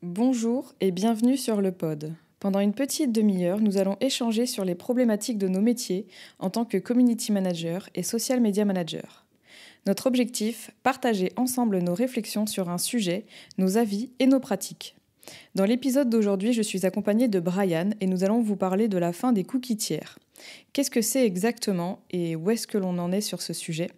Bonjour et bienvenue sur le pod. Pendant une petite demi-heure, nous allons échanger sur les problématiques de nos métiers en tant que community manager et social media manager. Notre objectif, partager ensemble nos réflexions sur un sujet, nos avis et nos pratiques. Dans l'épisode d'aujourd'hui, je suis accompagnée de Brian et nous allons vous parler de la fin des cookies tiers. Qu'est-ce que c'est exactement et où est-ce que l'on en est sur ce sujet ?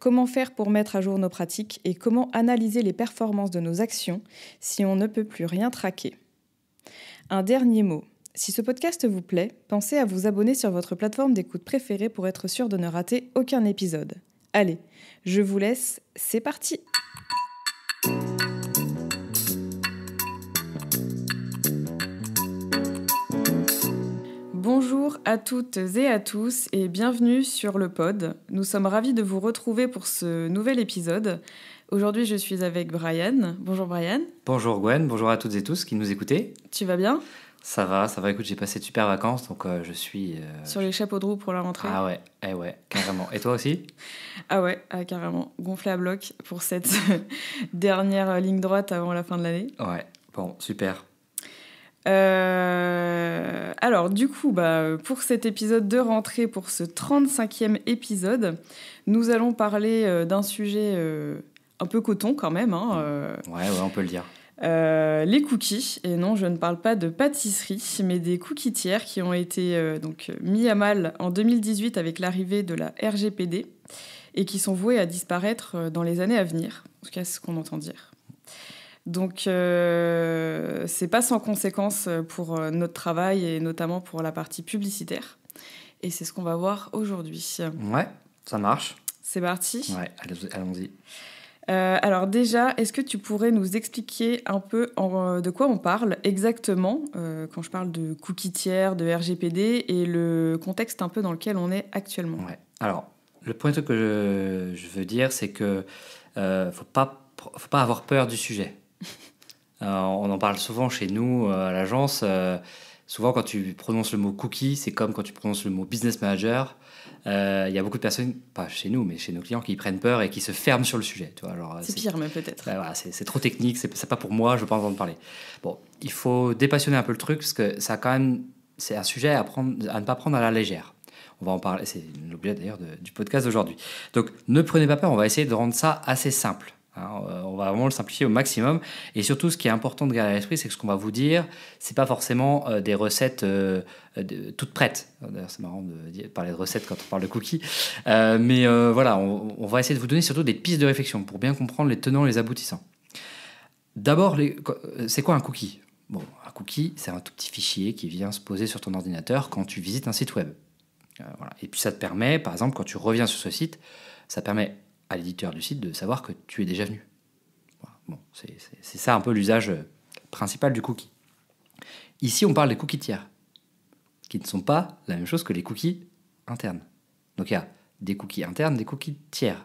Comment faire pour mettre à jour nos pratiques et comment analyser les performances de nos actions si on ne peut plus rien traquer. Un dernier mot. Si ce podcast vous plaît, pensez à vous abonner sur votre plateforme d'écoute préférée pour être sûr de ne rater aucun épisode. Allez, je vous laisse, c'est parti! Bonjour à toutes et à tous et bienvenue sur le pod. Nous sommes ravis de vous retrouver pour ce nouvel épisode. Aujourd'hui, je suis avec Brian. Bonjour Brian. Bonjour Gwen, bonjour à toutes et tous qui nous écoutez. Tu vas bien ? Ça va, écoute, j'ai passé de super vacances, donc je suis... Sur les chapeaux de roue pour la rentrée. Ah ouais, carrément. Et toi aussi ? Ah ouais, carrément. Gonflé à bloc pour cette dernière ligne droite avant la fin de l'année. Ouais, bon, super. Alors du coup, pour cet épisode de rentrée, pour ce 35e épisode, nous allons parler d'un sujet un peu coton quand même. Ouais, on peut le dire. Les cookies, et non, je ne parle pas de pâtisserie, mais des cookies tiers qui ont été mis à mal en 2018 avec l'arrivée de la RGPD et qui sont voués à disparaître dans les années à venir. En tout cas, c'est ce qu'on entend dire. Donc, c'est pas sans conséquence pour notre travail et notamment pour la partie publicitaire. Et c'est ce qu'on va voir aujourd'hui. Ouais, ça marche. C'est parti ? Ouais, allons-y. Alors déjà, est-ce que tu pourrais nous expliquer un peu de quoi on parle exactement quand je parle de cookies tiers, de RGPD et le contexte un peu dans lequel on est actuellement ? Ouais. Alors, le point que je veux dire, c'est que faut pas avoir peur du sujet. On en parle souvent chez nous à l'agence. Souvent, quand tu prononces le mot cookie, c'est comme quand tu prononces le mot business manager. Il y a beaucoup de personnes, pas chez nous, mais chez nos clients, qui prennent peur et qui se ferment sur le sujet. Tu vois, alors, c'est pire, mais peut-être. Voilà, c'est trop technique, c'est pas pour moi, je veux pas entendre parler. Bon, il faut dépassionner un peu le truc, parce que ça, quand même, c'est un sujet à ne pas prendre à la légère. On va en parler, c'est l'objet d'ailleurs du podcast d'aujourd'hui. Donc, ne prenez pas peur, on va essayer de rendre ça assez simple. On va vraiment le simplifier au maximum. Et surtout, ce qui est important de garder à l'esprit, c'est que ce qu'on va vous dire, c'est pas forcément des recettes toutes prêtes. D'ailleurs, c'est marrant de parler de recettes quand on parle de cookies. Mais voilà, on va essayer de vous donner surtout des pistes de réflexion pour bien comprendre les tenants et les aboutissants. D'abord, c'est quoi un cookie ? Bon, un cookie, c'est un tout petit fichier qui vient se poser sur ton ordinateur quand tu visites un site web. Voilà. Et puis ça te permet, par exemple, quand tu reviens sur ce site, ça permet à l'éditeur du site de savoir que tu es déjà venu. Voilà. Bon, c'est ça un peu l'usage principal du cookie. Ici, on parle des cookies tiers, qui ne sont pas la même chose que les cookies internes. Donc il y a des cookies internes, des cookies tiers.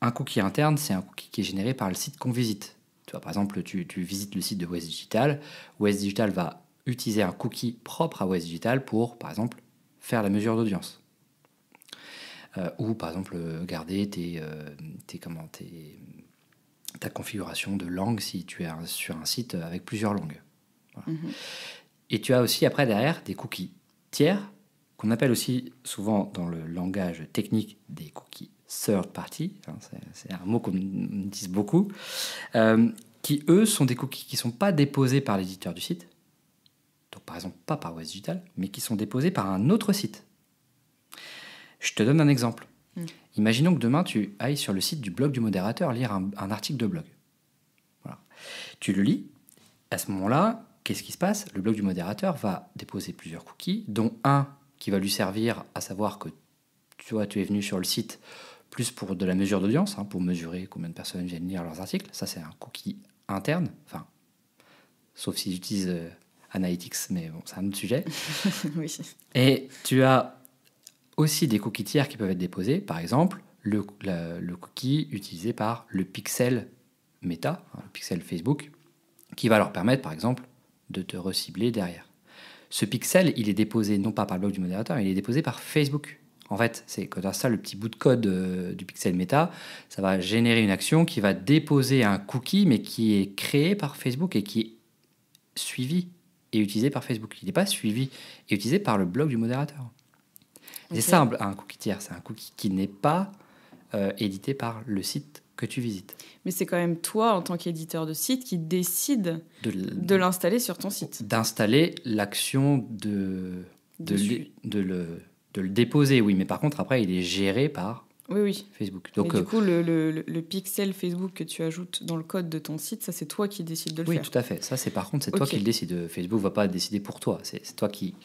Un cookie interne, c'est un cookie qui est généré par le site qu'on visite. Tu vois, par exemple, tu visites le site de West Digital. West Digital va utiliser un cookie propre à West Digital pour, par exemple, faire la mesure d'audience. Ou par exemple garder ta configuration de langue si tu es sur un site avec plusieurs langues. Voilà. Et tu as aussi après derrière des cookies tiers, qu'on appelle aussi souvent dans le langage technique des cookies third party, c'est un mot qu'on utilise beaucoup, qui eux sont des cookies qui ne sont pas déposés par l'éditeur du site, donc par exemple pas par West Digital, mais qui sont déposés par un autre site. Je te donne un exemple. Imaginons que demain, tu ailles sur le site du blog du modérateur lire un article de blog. Voilà. Tu le lis. À ce moment-là, qu'est-ce qui se passe ? Le blog du modérateur va déposer plusieurs cookies, dont un qui va lui servir à savoir que tu es venu sur le site plus pour de la mesure d'audience, pour mesurer combien de personnes viennent lire leurs articles. Ça, c'est un cookie interne. Enfin, sauf s'ils utilisent Analytics, mais bon, c'est un autre sujet. Oui. Et tu as aussi des cookies tiers qui peuvent être déposés, par exemple le cookie utilisé par le pixel Meta, le pixel Facebook, qui va leur permettre par exemple de te recibler derrière. Ce pixel, il est déposé non pas par le blog du modérateur, il est déposé par Facebook En fait, c'est quand tu installes le petit bout de code du pixel Meta, ça va générer une action qui va déposer un cookie, mais qui est créé par Facebook et qui est suivi et utilisé par Facebook. Il n'est pas suivi et utilisé par le blog du modérateur. Okay. C'est ça un cookie tiers, c'est un cookie qui n'est pas édité par le site que tu visites. Mais c'est quand même toi, en tant qu'éditeur de site, qui décide de l'installer sur ton site. D'installer l'action de le déposer, oui. Mais par contre, après, il est géré par Facebook. Donc, du coup, le pixel Facebook que tu ajoutes dans le code de ton site, ça, c'est toi qui décides de le faire. Oui, tout à fait. Ça, c'est par contre, c'est toi qui le décides. Facebook ne va pas décider pour toi. C'est toi qui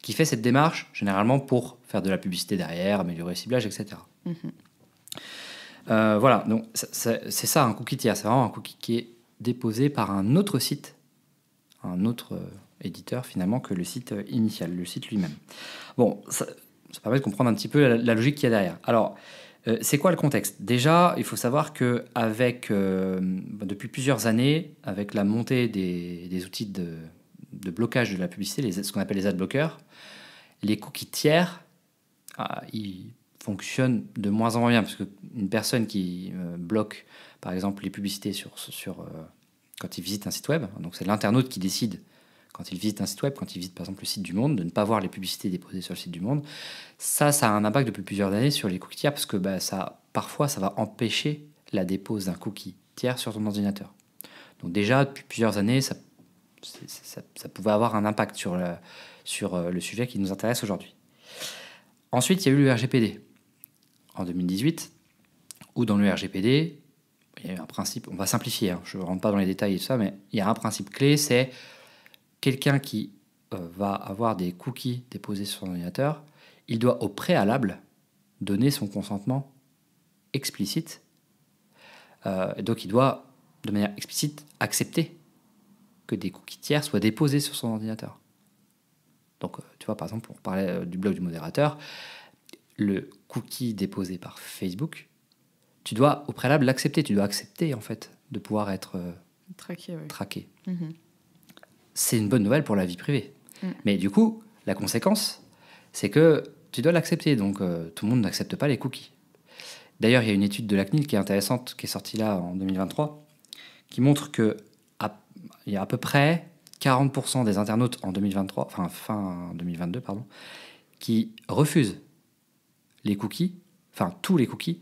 fais cette démarche, généralement pour faire de la publicité derrière, améliorer le ciblage, etc. Voilà, donc c'est ça un cookie tiers. C'est vraiment un cookie qui est déposé par un autre site, un autre éditeur finalement que le site initial, le site lui-même. Bon, ça permet de comprendre un petit peu la logique qu'il y a derrière. Alors, c'est quoi le contexte ? Déjà, il faut savoir que depuis plusieurs années, avec la montée des outils de blocage de la publicité, ce qu'on appelle les adblockers, les cookies tiers, ils fonctionnent de moins en moins bien, parce qu'une personne qui bloque, par exemple, les publicités quand il visite un site web, donc c'est l'internaute qui décide, quand il visite un site web, quand il visite par exemple le site du Monde, de ne pas voir les publicités déposées sur le site du Monde, ça a un impact depuis plusieurs années sur les cookies tiers, parce que parfois ça va empêcher la dépose d'un cookie tiers sur ton ordinateur. Donc déjà, depuis plusieurs années, ça pouvait avoir un impact sur le sujet qui nous intéresse aujourd'hui. Ensuite, il y a eu le RGPD en 2018, où dans le RGPD, il y a un principe, on va simplifier, je ne rentre pas dans les détails et tout ça, mais il y a un principe clé, c'est quelqu'un qui va avoir des cookies déposés sur son ordinateur, il doit au préalable donner son consentement explicite. Donc il doit, de manière explicite, accepter que des cookies tiers soient déposés sur son ordinateur. Donc tu vois, par exemple, on parlait du blog du modérateur, le cookie déposé par Facebook, tu dois au préalable l'accepter, tu dois accepter en fait de pouvoir être traqué. Mm-hmm. C'est une bonne nouvelle pour la vie privée. Mais du coup, la conséquence, c'est que tu dois l'accepter. Donc, tout le monde n'accepte pas les cookies. D'ailleurs, il y a une étude de la CNIL qui est intéressante, qui est sortie là en 2023, qui montre qu'il y a à peu près 40% des internautes en 2023, enfin fin 2022, pardon, qui refusent les cookies, enfin tous les cookies,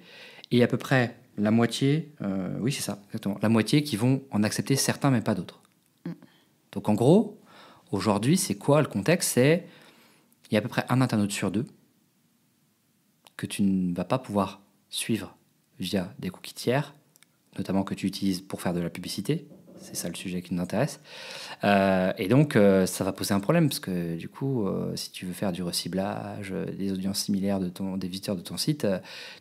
et à peu près la moitié, oui c'est ça, exactement, la moitié qui vont en accepter certains mais pas d'autres. Donc en gros, aujourd'hui, c'est quoi le contexte ? C'est il y a à peu près un internaute sur deux que tu ne vas pas pouvoir suivre via des cookies tiers, notamment que tu utilises pour faire de la publicité. C'est ça le sujet qui nous intéresse. Et donc, ça va poser un problème, parce que du coup, si tu veux faire du reciblage, des audiences similaires des visiteurs de ton site,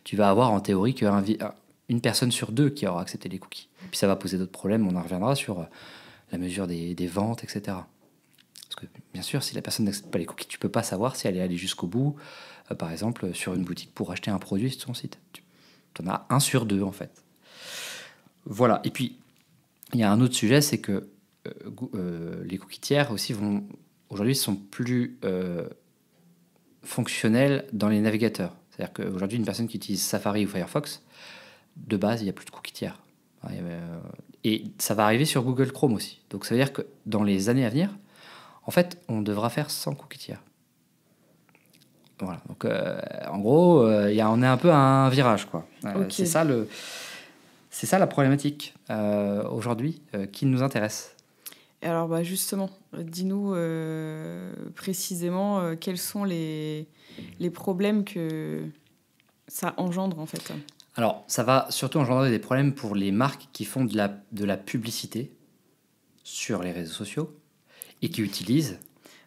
tu vas avoir en théorie qu'une personne sur deux qui aura accepté les cookies. Et puis ça va poser d'autres problèmes, on en reviendra sur la mesure des ventes, etc. Parce que bien sûr, si la personne n'accepte pas les cookies, tu ne peux pas savoir si elle est allée jusqu'au bout, par exemple, sur une boutique pour acheter un produit sur ton site. Tu en as un sur deux, en fait. Voilà. Et puis, il y a un autre sujet, c'est que les cookies tiers aussi aujourd'hui sont plus fonctionnels dans les navigateurs. C'est-à-dire qu'aujourd'hui, une personne qui utilise Safari ou Firefox, de base, il n'y a plus de cookies tiers. Et ça va arriver sur Google Chrome aussi. Donc ça veut dire que dans les années à venir, en fait, on devra faire sans cookies tiers. Voilà. Donc en gros, on est un peu à un virage, quoi. Okay. C'est ça la problématique aujourd'hui qui nous intéresse. Alors justement, dis-nous précisément quels sont les problèmes que ça engendre en fait. Alors, ça va surtout engendrer des problèmes pour les marques qui font de la publicité sur les réseaux sociaux et qui utilisent...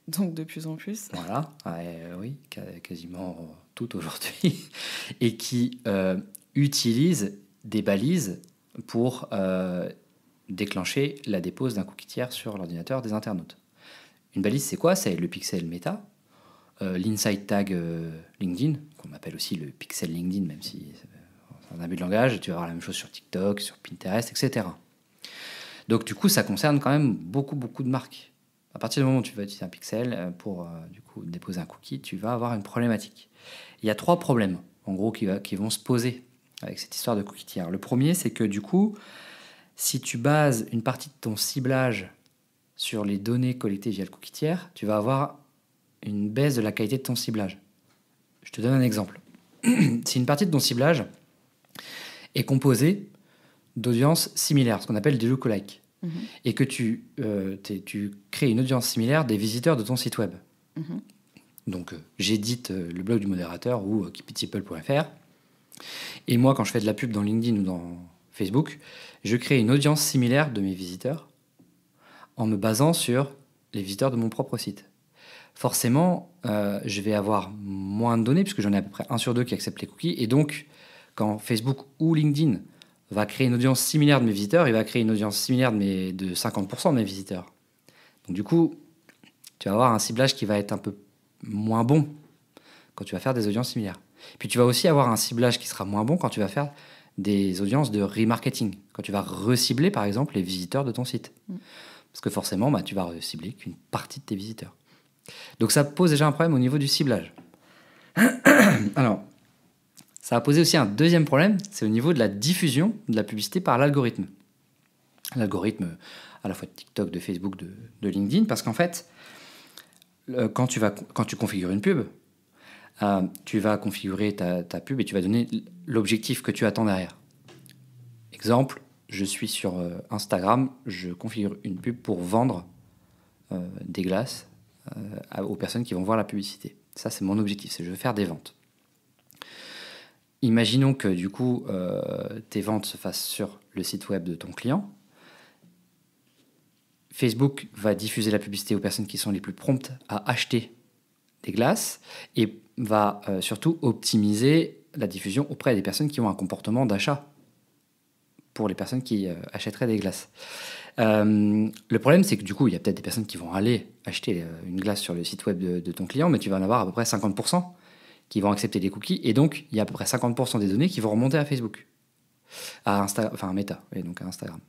Donc, de plus en plus. Voilà, oui, quasiment tout aujourd'hui. Et qui utilisent des balises pour déclencher la dépose d'un cookie tiers sur l'ordinateur des internautes. Une balise, c'est quoi ? C'est le pixel Meta, l'inside tag LinkedIn, qu'on appelle aussi le pixel LinkedIn, même si... un abus de langage, tu vas avoir la même chose sur TikTok, sur Pinterest, etc. Donc du coup, ça concerne quand même beaucoup de marques. À partir du moment où tu vas utiliser un pixel pour du coup déposer un cookie, tu vas avoir une problématique. Il y a 3 problèmes, en gros, qui vont se poser avec cette histoire de cookie tiers. Le premier, c'est que du coup, si tu bases une partie de ton ciblage sur les données collectées via le cookie tiers, tu vas avoir une baisse de la qualité de ton ciblage. Je te donne un exemple. Si une partie de ton ciblage est composée d'audiences similaires, ce qu'on appelle des lookalikes, et que tu crées une audience similaire des visiteurs de ton site web. Donc, j'édite le blog du modérateur ou keepitsimple.fr, et moi, quand je fais de la pub dans LinkedIn ou dans Facebook, je crée une audience similaire de mes visiteurs en me basant sur les visiteurs de mon propre site. Forcément, je vais avoir moins de données, puisque j'en ai à peu près 1 sur 2 qui acceptent les cookies, et donc, quand Facebook ou LinkedIn va créer une audience similaire de mes visiteurs, il va créer une audience similaire de 50% de mes visiteurs. Donc du coup, tu vas avoir un ciblage qui va être un peu moins bon quand tu vas faire des audiences similaires. Puis tu vas aussi avoir un ciblage qui sera moins bon quand tu vas faire des audiences de remarketing, quand tu vas recibler par exemple les visiteurs de ton site. Parce que forcément, tu vas recibler qu'une partie de tes visiteurs. Donc ça pose déjà un problème au niveau du ciblage. Alors, ça va poser aussi un deuxième problème, c'est au niveau de la diffusion de la publicité par l'algorithme. L'algorithme à la fois de TikTok, de Facebook, de LinkedIn, parce qu'en fait, quand tu configures une pub, tu vas configurer ta pub et tu vas donner l'objectif que tu attends derrière. Exemple, je suis sur Instagram, je configure une pub pour vendre des glaces aux personnes qui vont voir la publicité. Ça, c'est mon objectif, c'est je veux faire des ventes. Imaginons que du coup, tes ventes se fassent sur le site web de ton client. Facebook va diffuser la publicité aux personnes qui sont les plus promptes à acheter des glaces et va surtout optimiser la diffusion auprès des personnes qui ont un comportement d'achat pour les personnes qui achèteraient des glaces. Le problème, c'est que du coup, il y a peut-être des personnes qui vont aller acheter une glace sur le site web de ton client, mais tu vas en avoir à peu près 50% qui vont accepter les cookies, et donc il y a à peu près 50% des données qui vont remonter à Facebook, à Meta, et donc à Instagram.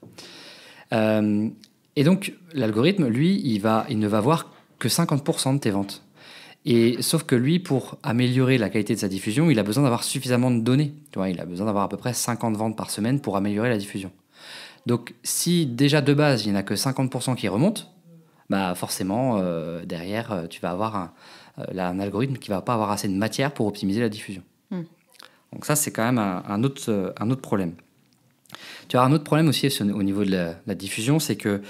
Et donc l'algorithme, lui, il ne va voir que 50% de tes ventes. Et sauf que lui, pour améliorer la qualité de sa diffusion, il a besoin d'avoir suffisamment de données. Tu vois, il a besoin d'avoir à peu près 50 ventes par semaine pour améliorer la diffusion. Donc si déjà de base, il n'y en a que 50% qui remontent, forcément, derrière, tu vas avoir un algorithme qui ne va pas avoir assez de matière pour optimiser la diffusion. Donc ça, c'est quand même un autre problème. Tu as un autre problème aussi au niveau de la diffusion, c'est que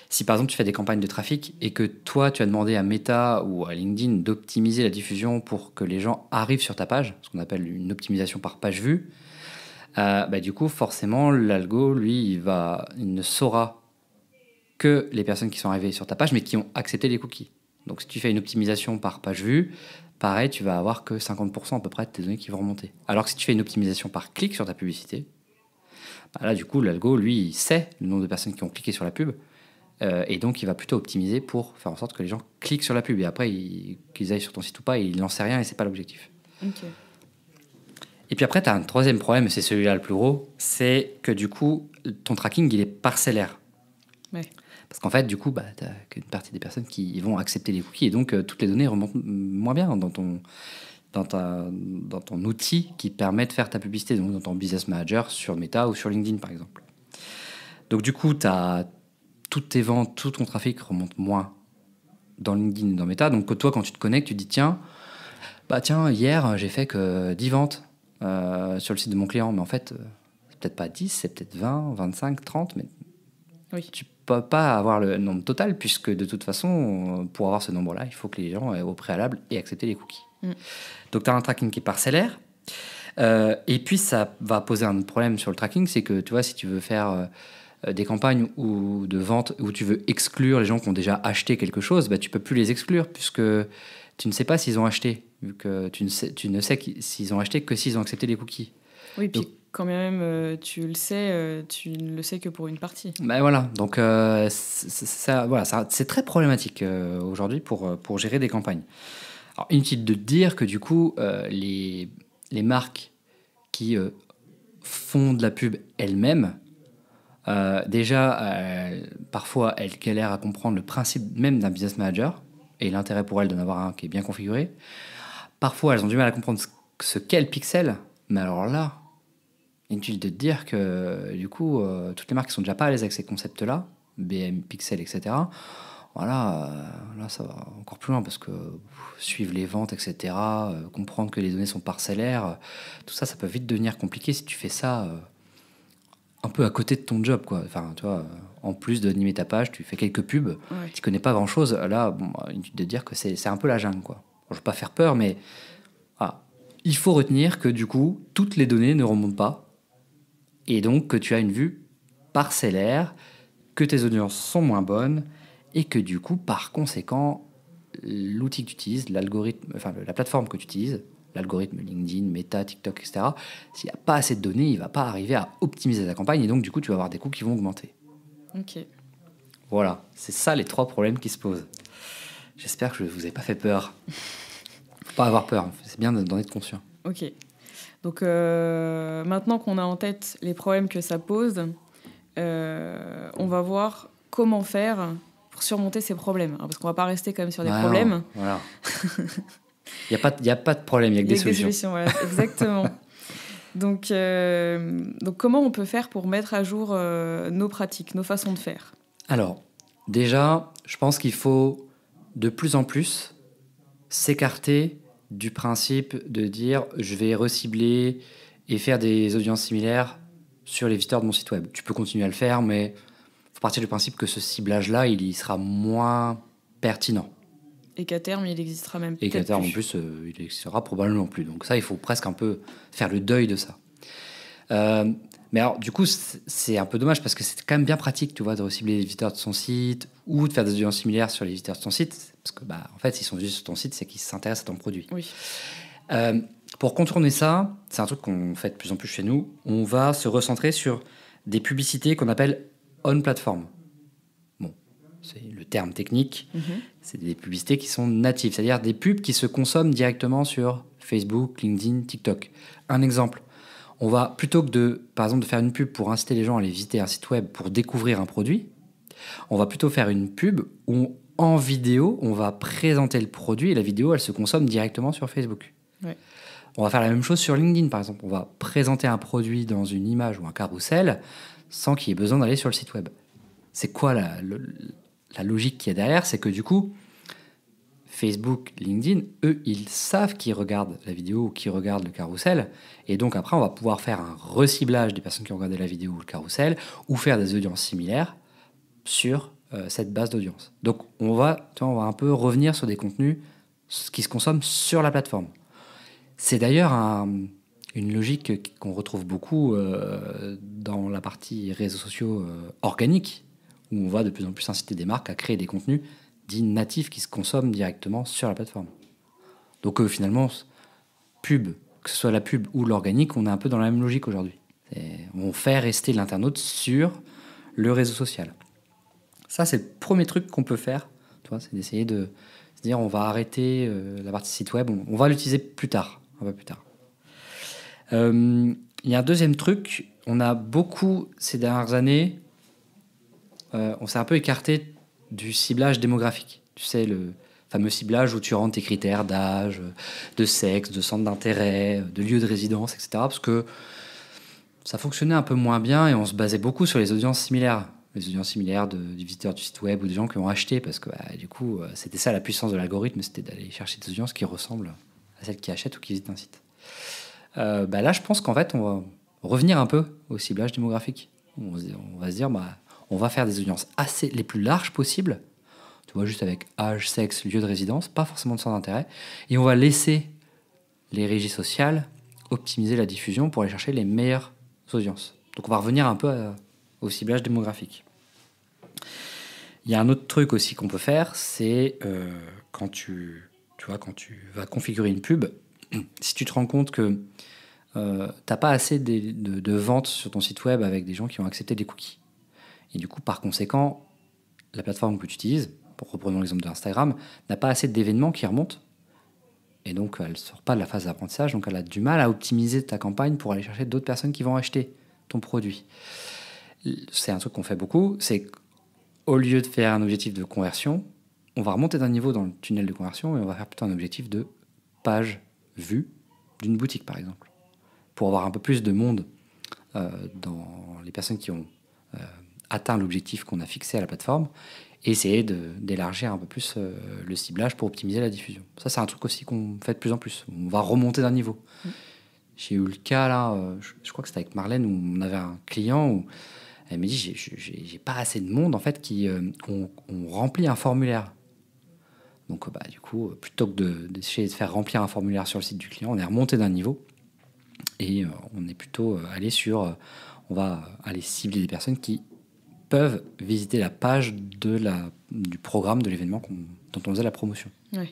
si par exemple tu fais des campagnes de trafic et que toi, tu as demandé à Meta ou à LinkedIn d'optimiser la diffusion pour que les gens arrivent sur ta page, ce qu'on appelle une optimisation par page vue, du coup, forcément, l'algo, lui, il ne saura que les personnes qui sont arrivées sur ta page, mais qui ont accepté les cookies. Donc, si tu fais une optimisation par page vue, pareil, tu vas avoir que 50% à peu près de tes données qui vont remonter. Alors que si tu fais une optimisation par clic sur ta publicité, là, du coup, l'algo, lui, il sait le nombre de personnes qui ont cliqué sur la pub, et donc il va plutôt optimiser pour faire en sorte que les gens cliquent sur la pub. Et après, qu'ils aillent sur ton site ou pas, il n'en sait rien et c'est pas l'objectif. Okay. Et puis après, tu as un troisième problème, et c'est celui-là le plus gros, c'est que du coup, ton tracking, il est parcellaire. Ouais. Parce qu'en fait, du coup, tu n'as qu'une partie des personnes qui vont accepter les cookies, et donc toutes les données remontent moins bien dans ton outil qui permet de faire ta publicité, donc dans ton business manager sur Meta ou sur LinkedIn, par exemple. Donc du coup, tu as toutes tes ventes, tout ton trafic remonte moins dans LinkedIn et dans Meta. Donc toi, quand tu te connectes, tu te dis tiens, hier, j'ai fait que 10 ventes sur le site de mon client. Mais en fait, c'est peut-être pas 10, c'est peut-être 20, 25, 30. Mais oui. Tu peux pas avoir le nombre total, puisque de toute façon, pour avoir ce nombre-là, il faut que les gens, au préalable, aient accepté les cookies. Donc tu as un tracking qui est parcellaire. Et puis, ça va poser un autre problème sur le tracking, c'est que, tu vois, si tu veux faire des campagnes ou de vente où tu veux exclure les gens qui ont déjà acheté quelque chose, tu peux plus les exclure, puisque tu ne sais pas s'ils ont acheté, vu que tu ne sais s'ils ont acheté que s'ils ont accepté les cookies. Oui, puis quand même tu le sais, tu ne le sais que pour une partie. Voilà, donc c'est très problématique aujourd'hui pour gérer des campagnes. Alors, inutile de dire que du coup, les marques qui font de la pub elles-mêmes Déjà, parfois, elles galèrent à comprendre le principe même d'un business manager et l'intérêt pour elles d'en avoir un qui est bien configuré. Parfois, elles ont du mal à comprendre ce qu'est le pixel, mais alors là, inutile de te dire que du coup, toutes les marques qui sont déjà pas à l'aise avec ces concepts-là, BM, pixel, etc., voilà, là ça va encore plus loin parce que suivre les ventes, etc., comprendre que les données sont parcellaires, tout ça, ça peut vite devenir compliqué si tu fais ça un peu à côté de ton job, quoi. Enfin, tu vois, en plus d'animer ta page, tu fais quelques pubs, tu connais pas grand-chose. Là, bon, inutile de dire que c'est un peu la jungle, quoi. Bon, je veux pas faire peur, mais il faut retenir que du coup, toutes les données ne remontent pas et donc que tu as une vue parcellaire, que tes audiences sont moins bonnes et que du coup, par conséquent, l'outil que tu utilises, l'algorithme, enfin la plateforme que tu utilises, l'algorithme LinkedIn, Meta, TikTok, etc., s'il n'y a pas assez de données, il ne va pas arriver à optimiser ta campagne et donc du coup, tu vas avoir des coûts qui vont augmenter. Ok. Voilà, c'est ça les 3 problèmes qui se posent. J'espère que je ne vous ai pas fait peur. Faut pas avoir peur, c'est bien d'en être conscient. Ok. Donc maintenant qu'on a en tête les problèmes que ça pose, on va voir comment faire pour surmonter ces problèmes. Parce qu'on va pas rester quand même sur des problèmes. Voilà. Il n'y a pas de problème, il n'y a que des solutions. Voilà, exactement. Donc comment on peut faire pour mettre à jour nos pratiques, nos façons de faire ? Alors, déjà, je pense qu'il faut de plus en plus s'écarter du principe de dire je vais recibler et faire des audiences similaires sur les visiteurs de mon site web. Tu peux continuer à le faire, mais il faut partir du principe que ce ciblage-là, il y sera moins pertinent. Et qu'à terme, il existera même et qu'à terme, en plus, il existera probablement plus. Donc ça, il faut presque un peu faire le deuil de ça. Mais alors, du coup, c'est un peu dommage parce que c'est quand même bien pratique, tu vois, de recibler les visiteurs de son site ou de faire des audiences similaires sur les visiteurs de ton site. Parce que, en fait, s'ils sont venus sur ton site, c'est qu'ils s'intéressent à ton produit. Oui. Pour contourner ça, c'est un truc qu'on fait de plus en plus chez nous. On va se recentrer sur des publicités qu'on appelle on-platform. Bon, c'est le terme technique. C'est des publicités qui sont natives, c'est-à-dire des pubs qui se consomment directement sur Facebook, LinkedIn, TikTok. Un exemple. On va, plutôt que par exemple, de faire une pub pour inciter les gens à aller visiter un site web pour découvrir un produit, on va plutôt faire une pub où, en vidéo, on va présenter le produit et la vidéo, elle se consomme directement sur Facebook. Ouais. On va faire la même chose sur LinkedIn, par exemple. On va présenter un produit dans une image ou un carrousel sans qu'il y ait besoin d'aller sur le site web. C'est quoi la logique qu'il y a derrière ? C'est que du coup, Facebook, LinkedIn, eux, ils savent qui regarde la vidéo ou qui regarde le carrousel. Et donc après, on va pouvoir faire un reciblage des personnes qui ont regardé la vidéo ou le carrousel ou faire des audiences similaires sur cette base d'audience. Donc on va un peu revenir sur des contenus qui se consomment sur la plateforme. C'est d'ailleurs une logique qu'on retrouve beaucoup dans la partie réseaux sociaux organiques, où on va de plus en plus inciter des marques à créer des contenus dits natifs qui se consomment directement sur la plateforme. Donc finalement, pub, que ce soit la pub ou l'organique, on est un peu dans la même logique aujourd'hui. On fait rester l'internaute sur le réseau social. Ça, c'est le premier truc qu'on peut faire, c'est d'essayer de se dire on va arrêter la partie site web, on va l'utiliser plus tard, un peu plus tard. Il y a un deuxième truc, on a beaucoup, ces dernières années, on s'est un peu écarté du ciblage démographique. Tu sais, le fameux ciblage où tu rentres tes critères d'âge, de sexe, de centre d'intérêt, de lieu de résidence, etc. Parce que ça fonctionnait un peu moins bien et on se basait beaucoup sur les audiences similaires. Les audiences similaires des visiteurs du site web ou des gens qui ont acheté. Parce que du coup, c'était ça la puissance de l'algorithme, c'était d'aller chercher des audiences qui ressemblent à celles qui achètent ou qui visitent un site. Là, je pense qu'en fait, on va revenir un peu au ciblage démographique. On va se dire, on va faire des audiences les plus larges possibles, tu vois, juste avec âge, sexe, lieu de résidence, pas forcément de centre d'intérêt, et on va laisser les régies sociales optimiser la diffusion pour aller chercher les meilleures audiences. Donc on va revenir un peu au ciblage démographique. Il y a un autre truc aussi qu'on peut faire, c'est quand tu vas configurer une pub, si tu te rends compte que t'as pas assez de ventes sur ton site web avec des gens qui ont accepté des cookies. Et du coup, par conséquent, la plateforme que tu utilises, reprenons l'exemple de Instagram, n'a pas assez d'événements qui remontent. Et donc, elle ne sort pas de la phase d'apprentissage. Donc, elle a du mal à optimiser ta campagne pour aller chercher d'autres personnes qui vont acheter ton produit. c'est un truc qu'on fait beaucoup, c'est qu'au lieu de faire un objectif de conversion, on va remonter d'un niveau dans le tunnel de conversion et on va faire plutôt un objectif de page vue d'une boutique, par exemple, pour avoir un peu plus de monde dans les personnes qui ont atteint l'objectif qu'on a fixé à la plateforme et essayer d'élargir un peu plus le ciblage pour optimiser la diffusion. Ça, c'est un truc aussi qu'on fait de plus en plus. On va remonter d'un niveau. J'ai eu le cas, là, je crois que c'était avec Marlène, où on avait un client où elle me dit j'ai pas assez de monde, en fait, qui ont rempli un formulaire. Donc, du coup, plutôt que d'essayer de faire remplir un formulaire sur le site du client, on est remonté d'un niveau et on est plutôt allé sur... on va aller cibler des personnes qui peuvent visiter la page du programme de l'événement dont on faisait la promotion. Ouais.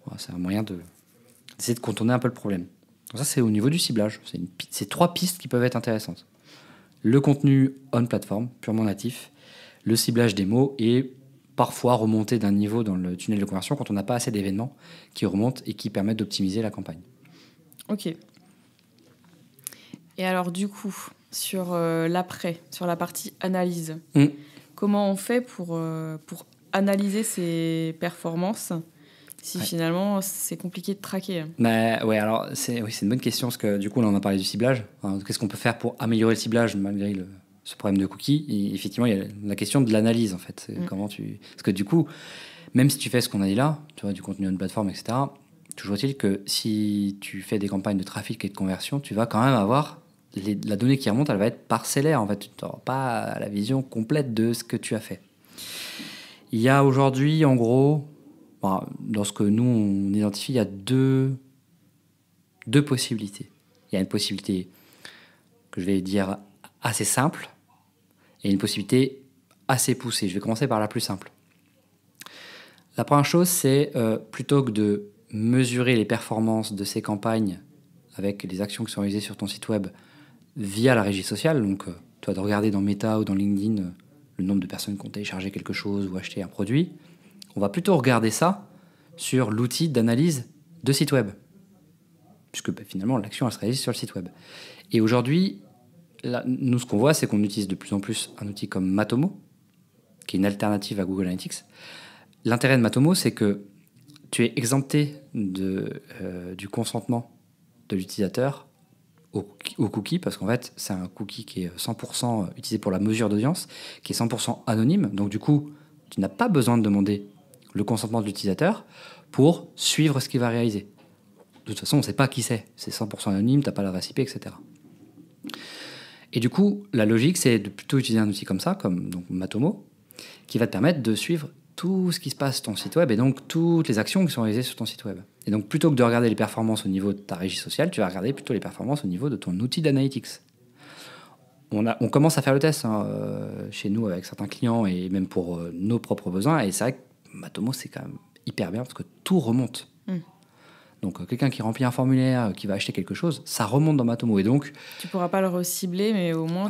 Voilà, c'est un moyen d'essayer de contourner un peu le problème. Donc ça, c'est au niveau du ciblage. C'est 3 pistes qui peuvent être intéressantes. Le contenu on-platform, purement natif, le ciblage des mots et parfois remonter d'un niveau dans le tunnel de conversion quand on n'a pas assez d'événements qui remontent et qui permettent d'optimiser la campagne. Ok. Et alors du coup, sur l'après, sur la partie analyse, comment on fait pour analyser ces performances si finalement c'est compliqué de traquer? Ouais, alors c'est une bonne question parce que du coup, là, on a parlé du ciblage. Enfin, qu'est-ce qu'on peut faire pour améliorer le ciblage malgré ce problème de cookies? Et effectivement, il y a la question de l'analyse en fait. Parce que du coup, même si tu fais ce qu'on a dit là, tu vois, du contenu on plateforme, etc., toujours est-il que si tu fais des campagnes de trafic et de conversion, tu vas quand même avoir la donnée qui remonte, elle va être parcellaire en fait. Tu n'auras pas la vision complète de ce que tu as fait. Il y a aujourd'hui, en gros, dans ce que nous on identifie, il y a deux possibilités. Il y a une possibilité que je vais dire assez simple et une possibilité assez poussée. Je vais commencer par la plus simple. La première chose, c'est plutôt que de mesurer les performances de ces campagnes avec les actions qui sont réalisées sur ton site web via la régie sociale, donc toi de regarder dans Meta ou dans LinkedIn le nombre de personnes qui ont téléchargé quelque chose ou acheté un produit, on va plutôt regarder ça sur l'outil d'analyse de site web. Puisque finalement, l'action, elle se réalise sur le site web. Et aujourd'hui, nous, ce qu'on voit, c'est qu'on utilise de plus en plus un outil comme Matomo, qui est une alternative à Google Analytics. L'intérêt de Matomo, c'est que tu es exempté du consentement de l'utilisateur au cookie, parce qu'en fait, c'est un cookie qui est 100% utilisé pour la mesure d'audience, qui est 100% anonyme. Donc du coup, tu n'as pas besoin de demander le consentement de l'utilisateur pour suivre ce qu'il va réaliser. De toute façon, on ne sait pas qui c'est. C'est 100% anonyme, tu n'as pas l'adresse IP, etc. Et du coup, la logique, c'est de plutôt utiliser un outil comme ça, comme donc Matomo, qui va te permettre de suivre tout ce qui se passe sur ton site web et donc toutes les actions qui sont réalisées sur ton site web. Et donc, plutôt que de regarder les performances au niveau de ta régie sociale, tu vas regarder plutôt les performances au niveau de ton outil d'analytics. On commence à faire le test chez nous avec certains clients et même pour nos propres besoins. Et c'est vrai que Matomo, c'est quand même hyper bien parce que tout remonte. Donc, quelqu'un qui remplit un formulaire, qui va acheter quelque chose, ça remonte dans Matomo. Et donc, tu ne pourras pas le recibler, mais au moins,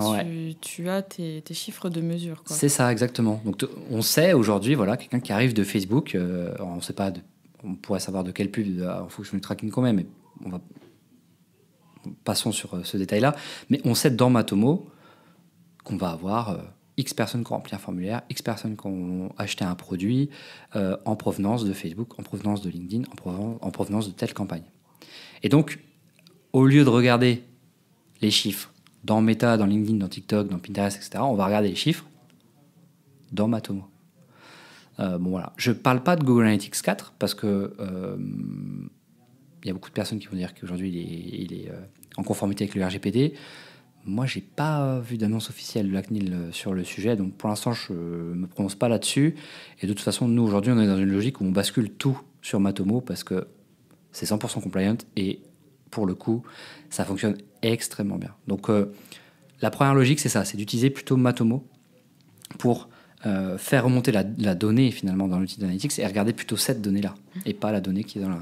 tu as tes chiffres de mesure, quoi. C'est ça, exactement. Donc, on sait aujourd'hui, voilà, quelqu'un qui arrive de Facebook, on sait pas, on pourrait savoir de quelle pub en fonction du tracking qu'on met, mais passons sur ce détail-là. Mais on sait dans Matomo qu'on va avoir X personnes qui ont rempli un formulaire, X personnes qui ont acheté un produit en provenance de Facebook, en provenance de LinkedIn, en provenance de telle campagne. Et donc, au lieu de regarder les chiffres dans Meta, dans LinkedIn, dans TikTok, dans Pinterest, etc., on va regarder les chiffres dans Matomo. Voilà. Je ne parle pas de Google Analytics 4 parce que y a beaucoup de personnes qui vont dire qu'aujourd'hui il est en conformité avec le RGPD. Moi, je n'ai pas vu d'annonce officielle de la CNIL sur le sujet, donc pour l'instant, je ne me prononce pas là-dessus. Et de toute façon, nous, aujourd'hui, on est dans une logique où on bascule tout sur Matomo parce que c'est 100% compliant et pour le coup, ça fonctionne extrêmement bien. Donc, la première logique, c'est ça, c'est d'utiliser plutôt Matomo pour faire remonter la donnée finalement dans l'outil d'analytics et regarder plutôt cette donnée-là et pas la donnée qui est dans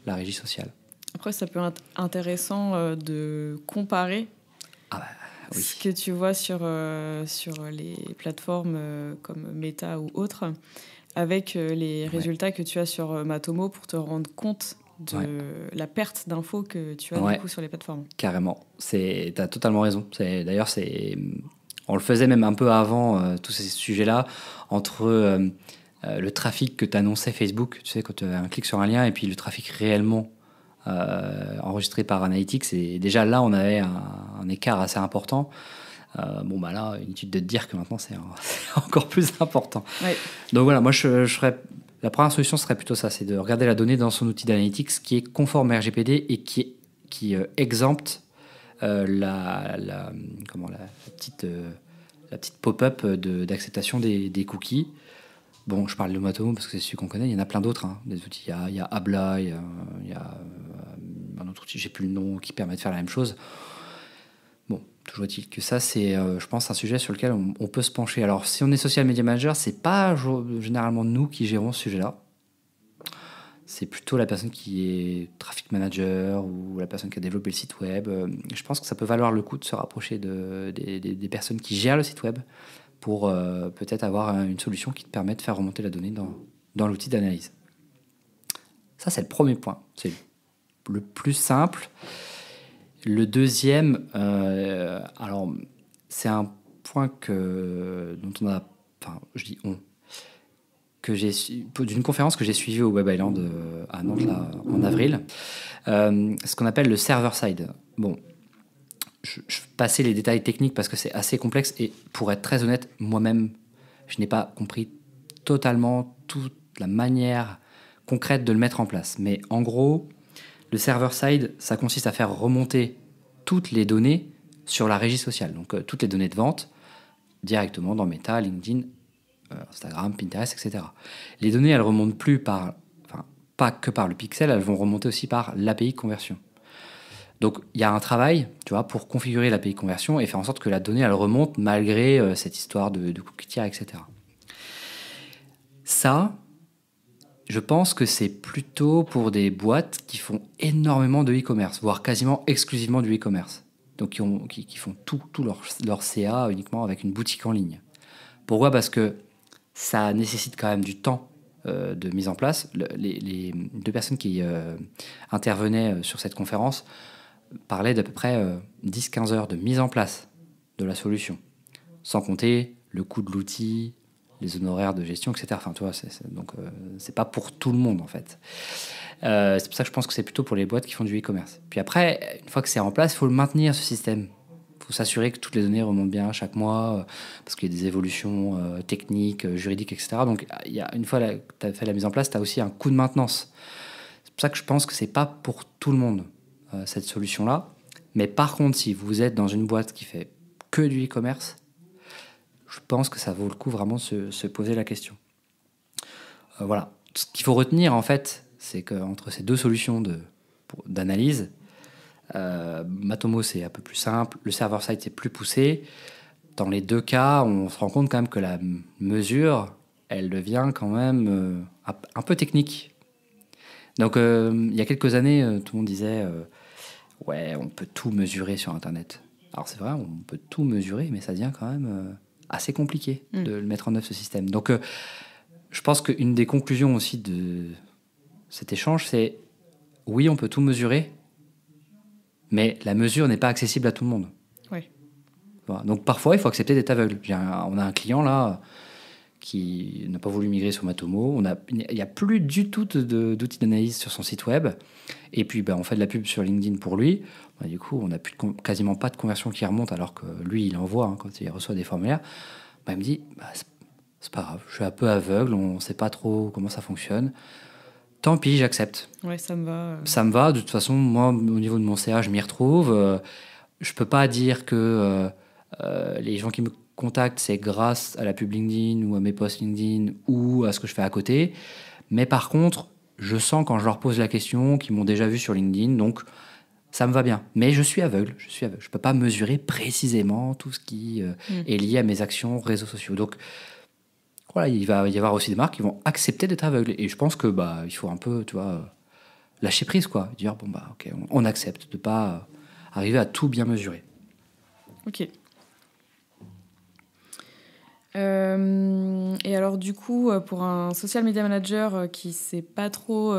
la régie sociale. Après, ça peut être intéressant de comparer oui. ce que tu vois sur les plateformes comme Meta ou autres avec les résultats que tu as sur Matomo pour te rendre compte de la perte d'infos que tu as du coup sur les plateformes. Carrément, tu as totalement raison. D'ailleurs, c'est On le faisait même un peu avant tous ces sujets-là, entre le trafic que t'annonçait Facebook, tu sais, quand tu as un clic sur un lien, et puis le trafic réellement enregistré par Analytics. Et déjà là, on avait un écart assez important. Bon, bah là, inutile de te dire que maintenant, c'est encore plus important. Ouais. Donc voilà, moi, la première solution serait plutôt ça, c'est de regarder la donnée dans son outil d'analytics qui est conforme à RGPD et qui exempte la petite pop-up d'acceptation des cookies. Bon, je parle de Matomo parce que c'est celui qu'on connaît. Il y en a plein d'autres, hein, des outils. Il y a Habla, il y a un autre outil, j'ai plus le nom, qui permet de faire la même chose. Bon, toujours est-il que ça, c'est, je pense, un sujet sur lequel on peut se pencher. Alors, si on est social media manager, c'est pas généralement nous qui gérons ce sujet-là. C'est plutôt la personne qui est traffic manager ou la personne qui a développé le site web. Je pense que ça peut valoir le coup de se rapprocher des personnes qui gèrent le site web pour peut-être avoir une solution qui te permet de faire remonter la donnée dans l'outil d'analyse. Ça, c'est le premier point. C'est le plus simple. Le deuxième, alors, c'est un point dont on a... Enfin, je dis on... d'une conférence que j'ai suivie au Web Island à Nantes là, en avril, ce qu'on appelle le server-side. Bon, je vais passer les détails techniques parce que c'est assez complexe et pour être très honnête, moi-même, je n'ai pas compris totalement toute la manière concrète de le mettre en place. Mais en gros, le server-side, ça consiste à faire remonter toutes les données sur la régie sociale, donc toutes les données de vente directement dans Meta, LinkedIn, Instagram, Pinterest, etc. Les données, elles remontent pas que par le pixel, elles vont remonter aussi par l'API conversion. Donc il y a un travail, tu vois, pour configurer l'API conversion et faire en sorte que la donnée, elle remonte malgré cette histoire de cookie tiers, etc. Ça, je pense que c'est plutôt pour des boîtes qui font énormément de e-commerce, voire quasiment exclusivement du e-commerce. Donc qui font tout leur CA uniquement avec une boutique en ligne. Pourquoi ? Parce que ça nécessite quand même du temps de mise en place. Les deux personnes qui intervenaient sur cette conférence parlaient d'à peu près 10-15 heures de mise en place de la solution, sans compter le coût de l'outil, les honoraires de gestion, etc. Enfin, tu vois, donc c'est pas pour tout le monde en fait. C'est pour ça que je pense que c'est plutôt pour les boîtes qui font du e-commerce. Puis après, une fois que c'est en place, il faut le maintenir, ce système. Il faut s'assurer que toutes les données remontent bien chaque mois, parce qu'il y a des évolutions techniques, juridiques, etc. Donc, une fois que tu as fait la mise en place, tu as aussi un coût de maintenance. C'est pour ça que je pense que c'est pas pour tout le monde, cette solution-là. Mais par contre, si vous êtes dans une boîte qui fait que du e-commerce, je pense que ça vaut le coup vraiment de se poser la question. Voilà. Ce qu'il faut retenir, en fait, c'est qu'entre ces deux solutions d'analyse, Matomo, c'est un peu plus simple. Le server-side, c'est plus poussé. Dans les deux cas, on se rend compte quand même que la mesure, elle devient quand même un peu technique. Donc, il y a quelques années, tout le monde disait ouais, on peut tout mesurer sur Internet. Alors, c'est vrai, on peut tout mesurer, mais ça devient quand même assez compliqué de le mettre en œuvre, ce système. Donc, je pense qu'une des conclusions aussi de cet échange, c'est oui, on peut tout mesurer, mais la mesure n'est pas accessible à tout le monde. Oui. Voilà. Donc parfois, il faut accepter d'être aveugle. On a un client là qui n'a pas voulu migrer sur Matomo. Il n'y a plus du tout d'outils d'analyse sur son site web. Et puis, on fait de la pub sur LinkedIn pour lui. Du coup, on n'a quasiment pas de conversion qui remonte, alors que lui, il envoie quand il reçoit des formulaires. Il me dit, c'est pas grave, je suis un peu aveugle, on ne sait pas trop comment ça fonctionne. Tant pis, j'accepte. Ouais, ça me va. Ça me va. De toute façon, moi, au niveau de mon CA, je m'y retrouve. Je peux pas dire que les gens qui me contactent, c'est grâce à la pub LinkedIn ou à mes posts LinkedIn ou à ce que je fais à côté. Mais par contre, je sens quand je leur pose la question qu'ils m'ont déjà vu sur LinkedIn, donc ça me va bien. Mais je suis aveugle. Je peux pas mesurer précisément tout ce qui est lié à mes actions réseaux sociaux. Donc voilà, il va y avoir aussi des marques qui vont accepter d'être aveugles. Et je pense que il faut un peu, tu vois, lâcher prise, quoi. Dire, ok, on accepte de pas arriver à tout bien mesurer. Ok. Et alors, du coup, pour un social media manager qui ne sait pas trop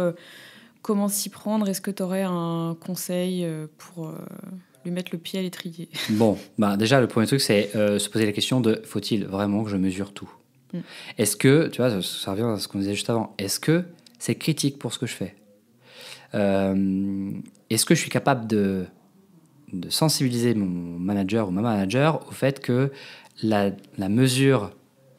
comment s'y prendre, est-ce que tu aurais un conseil pour lui mettre le pied à l'étrier. Bon, déjà, le premier truc, c'est se poser la question de faut-il vraiment que je mesure tout ? Est-ce que, tu vois, ça revient à ce qu'on disait juste avant, est-ce que c'est critique pour ce que je fais ? Est-ce que je suis capable de sensibiliser mon manager ou ma manager au fait que la mesure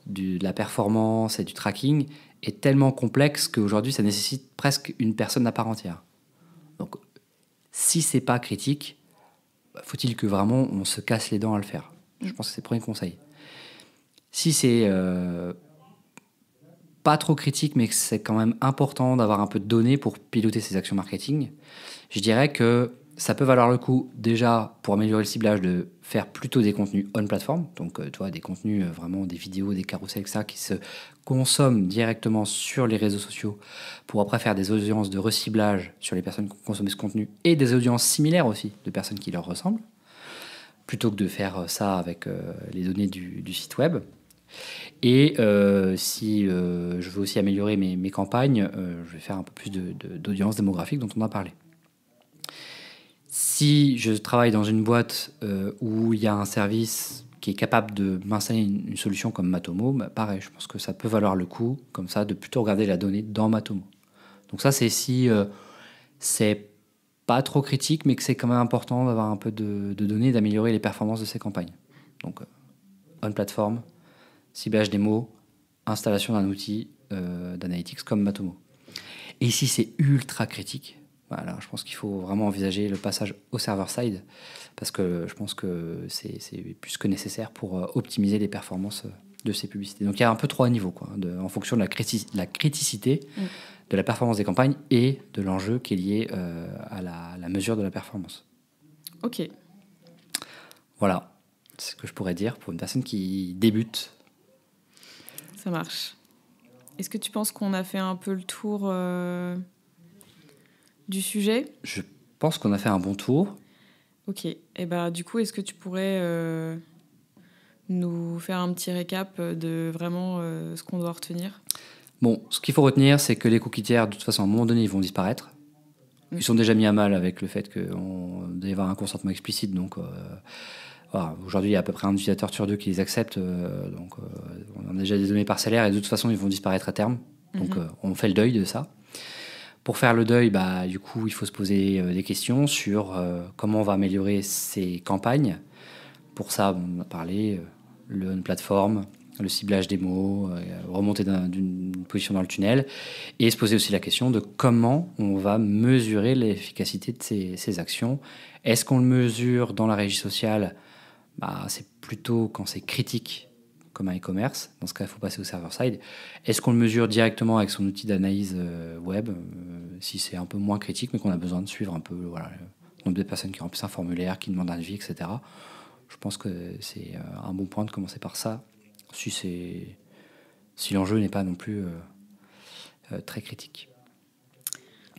de la performance et du tracking est tellement complexe qu'aujourd'hui, ça nécessite presque une personne à part entière. Donc, si c'est pas critique, faut-il que vraiment on se casse les dents à le faire ? Je pense que c'est le premier conseil. Si c'est pas trop critique, mais que c'est quand même important d'avoir un peu de données pour piloter ses actions marketing, je dirais que ça peut valoir le coup, déjà, pour améliorer le ciblage, de faire plutôt des contenus on-platform, donc tu vois, des contenus vraiment, des vidéos, des carousels, etc., qui se consomment directement sur les réseaux sociaux, pour après faire des audiences de reciblage sur les personnes qui ont consommé ce contenu, et des audiences similaires aussi, de personnes qui leur ressemblent, plutôt que de faire ça avec les données du site web. Et si je veux aussi améliorer mes campagnes, je vais faire un peu plus d'audience démographique dont on a parlé. Si je travaille dans une boîte où il y a un service qui est capable de m'installer une solution comme Matomo, pareil, je pense que ça peut valoir le coup, comme ça, de plutôt regarder la donnée dans Matomo. Donc ça, c'est si c'est pas trop critique, mais que c'est quand même important d'avoir un peu de données et d'améliorer les performances de ces campagnes. Donc, on-platform, ciblage des mots, installation d'un outil d'analytics comme Matomo. Et ici, c'est ultra critique. Voilà, je pense qu'il faut vraiment envisager le passage au server-side parce que je pense que c'est plus que nécessaire pour optimiser les performances de ces publicités. Donc il y a un peu trois niveaux, quoi, en fonction de la criticité, de la performance des campagnes et de l'enjeu qui est lié à la mesure de la performance. Ok. Voilà, c'est ce que je pourrais dire pour une personne qui débute. Ça marche. Est-ce que tu penses qu'on a fait un peu le tour du sujet ? Je pense qu'on a fait un bon tour. Ok. Et du coup, est-ce que tu pourrais nous faire un petit récap de vraiment ce qu'on doit retenir ? Bon, ce qu'il faut retenir, c'est que les cookies tiers, de toute façon, à un moment donné, ils vont disparaître. Ils sont déjà mis à mal avec le fait qu'on doit y avoir un consentement explicite. Donc, voilà. Aujourd'hui, il y a à peu près un utilisateur sur deux qui les accepte. Donc, on a déjà des données parcellaires et de toute façon, ils vont disparaître à terme. Donc, on fait le deuil de ça. Pour faire le deuil, du coup, il faut se poser des questions sur comment on va améliorer ces campagnes. Pour ça, on a parlé le on-platform, le ciblage des mots, remonter d'une position dans le tunnel, et se poser aussi la question de comment on va mesurer l'efficacité de ces actions. Est-ce qu'on le mesure dans la régie sociale ? C'est plutôt quand c'est critique, comme un e-commerce. Dans ce cas, il faut passer au server-side. Est-ce qu'on le mesure directement avec son outil d'analyse web, si c'est un peu moins critique, mais qu'on a besoin de suivre un peu le nombre de personnes qui remplissent un formulaire, qui demandent un devis, etc. Je pense que c'est un bon point de commencer par ça, si l'enjeu n'est pas non plus très critique.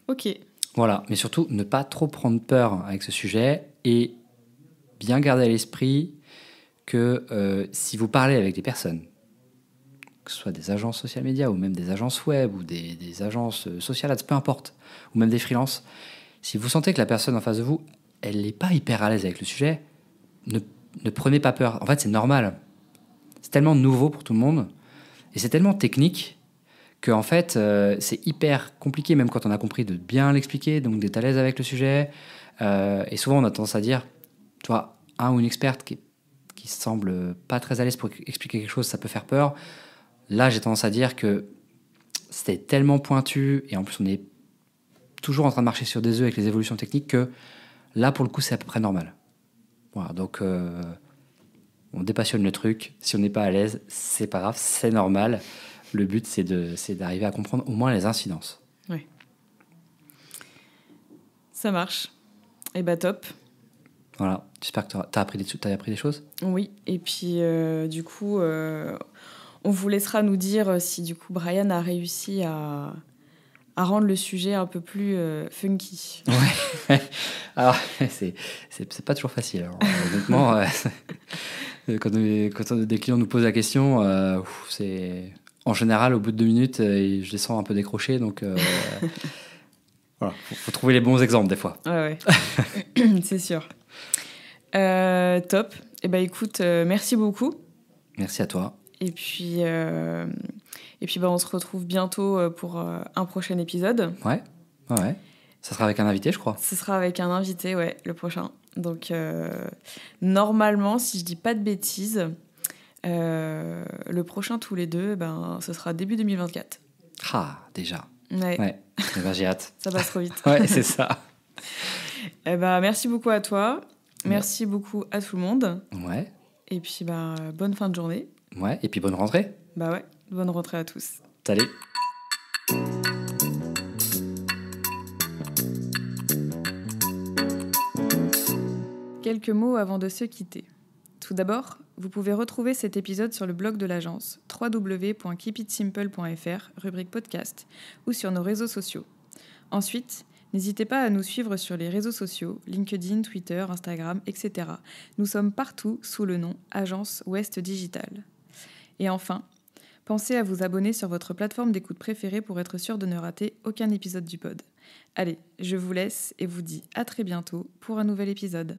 Ok. Voilà, mais surtout, ne pas trop prendre peur avec ce sujet et bien garder à l'esprit que si vous parlez avec des personnes, que ce soit des agences social media ou même des agences web ou des agences social ads, peu importe, ou même des freelances, si vous sentez que la personne en face de vous, elle n'est pas hyper à l'aise avec le sujet, ne prenez pas peur. En fait, c'est normal. C'est tellement nouveau pour tout le monde et c'est tellement technique que en fait, c'est hyper compliqué, même quand on a compris, de bien l'expliquer, donc d'être à l'aise avec le sujet. Et souvent, on a tendance à dire, tu vois, un ou une experte qui semble pas très à l'aise pour expliquer quelque chose, ça peut faire peur. Là, j'ai tendance à dire que c'était tellement pointu et en plus, on est toujours en train de marcher sur des œufs avec les évolutions techniques que là, pour le coup, c'est à peu près normal. Voilà, donc on dépassionne le truc. Si on n'est pas à l'aise, c'est pas grave, c'est normal. Le but, c'est d'arriver à comprendre au moins les incidences. Oui. Ça marche. Et top. Voilà, j'espère que t'as appris des choses. Oui, et puis du coup, on vous laissera nous dire si du coup Brian a réussi à rendre le sujet un peu plus funky. Ouais. Alors, c'est pas toujours facile. Alors, honnêtement, quand des clients nous posent la question, c'est en général au bout de 2 minutes, je les sens un peu décrochés. Donc, voilà, faut trouver les bons exemples des fois. Ouais, c'est sûr. Top. Eh ben, écoute, merci beaucoup. Merci à toi. Et puis on se retrouve bientôt pour un prochain épisode. Ouais. Ça sera avec un invité, je crois. Ce sera avec un invité, ouais, le prochain. Donc, normalement, si je dis pas de bêtises, le prochain tous les deux, ce sera début 2024. Ah, déjà. Ouais. Eh ben, j'ai hâte. Ça passe trop vite. Ouais, c'est ça. Merci beaucoup à toi. Merci beaucoup à tout le monde. Ouais. Et puis, bonne fin de journée. Ouais, et puis bonne rentrée. Ouais, bonne rentrée à tous. Salut. Quelques mots avant de se quitter. Tout d'abord, vous pouvez retrouver cet épisode sur le blog de l'agence www.keepitsimple.fr, rubrique podcast, ou sur nos réseaux sociaux. Ensuite, n'hésitez pas à nous suivre sur les réseaux sociaux, LinkedIn, Twitter, Instagram, etc. Nous sommes partout sous le nom Agence Ouest Digital. Et enfin, pensez à vous abonner sur votre plateforme d'écoute préférée pour être sûr de ne rater aucun épisode du pod. Allez, je vous laisse et vous dis à très bientôt pour un nouvel épisode.